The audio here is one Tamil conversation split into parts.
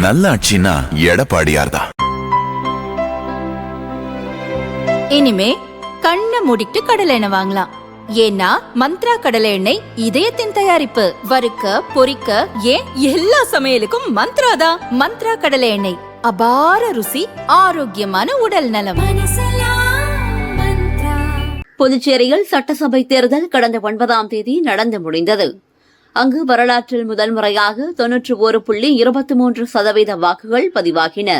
நல்லாட்சினா எடப்பாடியார் தான். இனிமே கண்ணை மூடிட்டு கடலை எண்ணெய் வாங்கலாம். ஏன்னா மந்த்ரா கடலை எண்ணெய் இதயத்தின் தயாரிப்பு. வறுக்க பொரிக்க ஏன் எல்லா சமையலுக்கும் மந்த்ரா தான். மந்த்ரா கடலை எண்ணெய், அபார ருசி, ஆரோக்கியமான உடல் நலம். புதுச்சேரியில் சட்டசபை தேர்தல் கடந்த 9ஆம் தேதி நடந்து முடிந்தது. அங்கு வரலாற்றில் முதல் முறையாக 91.23% வாக்குகள் பதிவாகின.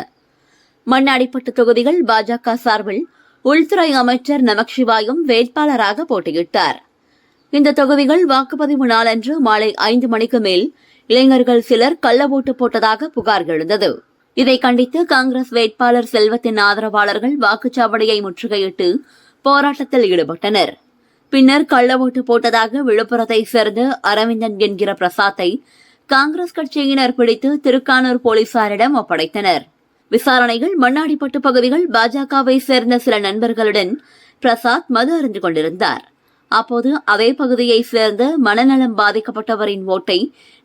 மண்ணாடிப்பட்டு தொகுதிகள் பாஜக சார்பில் உள்துறை அமைச்சர் நமச்சிவாயம் வேட்பாளராக போட்டியிட்டார். இந்த தொகுதிகள் வாக்குப்பதிவு நாளன்று மாலை 5 மணிக்கு மேல் இளைஞர்கள் சிலர் கள்ள ஓட்டு போட்டதாக புகார் எழுந்தது. இதை கண்டித்து காங்கிரஸ் வேட்பாளர் செல்வத்தின் ஆதரவாளர்கள் வாக்குச்சாவடியை முற்றுகையிட்டு போராட்டத்தில் ஈடுபட்டனர். பின்னர் கள்ள ஓட்டு போட்டதாக விழுப்புரத்தை சேர்ந்த அரவிந்தன் என்கிற பிரசாத்தை காங்கிரஸ் கட்சியினர் பிடித்து திருக்கானூர் போலீசாரிடம் ஒப்படைத்தனர். விசாரணைகள் மண்ணாடிப்பட்டு பகுதிகள் பாஜகவை சேர்ந்த சில நண்பர்களுடன் பிரசாத் மது அருந்து கொண்டிருந்தார். அப்போது அதே பகுதியை சேர்ந்த மனநலம் பாதிக்கப்பட்டவரின் ஓட்டை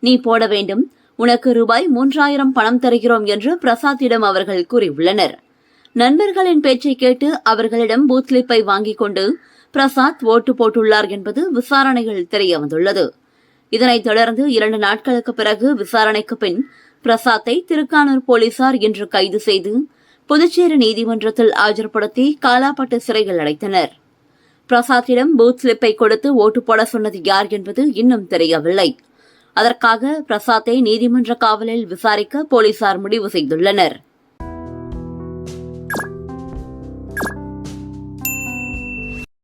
நீ போட வேண்டும், உனக்கு ரூபாய் 3000 பணம் தருகிறோம் என்று பிரசாத்திடம் அவர்கள் கூறியுள்ளனர். நண்பர்களின் பேச்சை கேட்டு அவர்களிடம் பூத் ஸ்லிப்பை வாங்கிக் கொண்டு பிரசாத் ஓட்டு போட்டுள்ளார் என்பது விசாரணைகள் தெரியவந்துள்ளது. இதனைத் தொடர்ந்து 2 நாட்களுக்கு பிறகு விசாரணைக்கு பின் பிரசாத்தை திருக்கானூர் போலீசார் இன்று கைது செய்து புதுச்சேரி நீதிமன்றத்தில் ஆஜர்படுத்தி காலாப்பட்டு சிறையில் அடைத்தனர். பிரசாத்திடம் பூத் ஸ்லிப்பை கொடுத்து ஓட்டு போட சொன்னது யார் என்பது இன்னும் தெரியவில்லை. அதற்காக பிரசாத்தை நீதிமன்ற காவலில் விசாரிக்க போலீசார் முடிவு செய்துள்ளனர்.